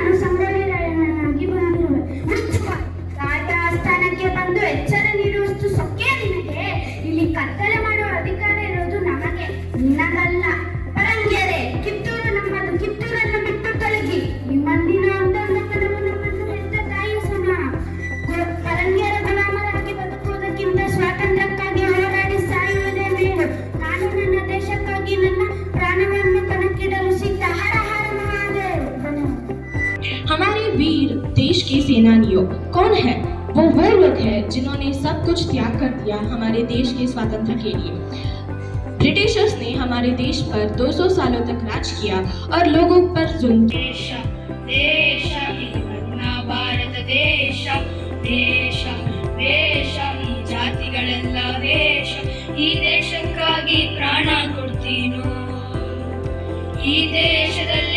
ನಾನು ಸಂಗೊಳ್ಳಿ ರಾಯಣ್ಣನಾಗಿ ಬಂದಿರುವೆ. ರಾಜ ಆಸ್ಥಾನಕ್ಕೆ ಬಂದು ಎಚ್ಚರ ನೀಡುವಷ್ಟು ಸೊಕ್ಕೆ ನಿನಗೆ. ಇಲ್ಲಿ ಕತ್ತಲೆ ಮಾಡುವ ಅಧಿಕಾರ ಇರೋದು ನಮಗೆ, ನಿನಗಲ್ಲ. ಪರಂಗಿಯರೇ, ಕಿತ್ತೂರು ನಮ್ಮದು, ಕಿತ್ತೂರನ್ನು ಬಿಟ್ಟು ತೊಲಗಿ. ಈ ಮಂದಿನ ನಮ್ಮನ್ನು ಹೆತ್ತ ತಾಯಿಯ ಸಮ. ಪರಂಗಿಯರ ಗುಲಾಮರಾಗಿ ಬದುಕುವುದಕ್ಕಿಂತ ಸ್ವಾತಂತ್ರ್ಯಕ್ಕಾಗಿ ಹೋರಾಡಿ ಸಾಯುವುದೇ ಮೇಲು. ನಾನು ನನ್ನ ದೇಶಕ್ಕಾಗಿ ನನ್ನ ಪ್ರಾಣವನ್ನು ಕಣಕ್ಕಿಡಲು ಸಿದ್ಧ. ಹರ ಹರ ಮಹಾದೇವ್. हमारे वीर देश के सेनानियों कौन है? वो लोग हैं जिन्होंने सब कुछ त्याग कर दिया हमारे देश के स्वातंत्र के लिए। ब्रिटिशर्स ने हमारे देश पर 200 सालों तक राज किया और लोगों पर जुल्म किया। ದೇಶ ಇದು ನನ್ನ ಭಾರತ ದೇಶ, ದೇಶ ದೇಶ ಈ ಜಾತಿಗಳೆಲ್ಲ ದೇಶ. ಈ ದೇಶಕ್ಕಾಗಿ ಪ್ರಾಣ ಕೊಡ್ತೀನೋ. ಈ ದೇಶದಲ್ಲಿ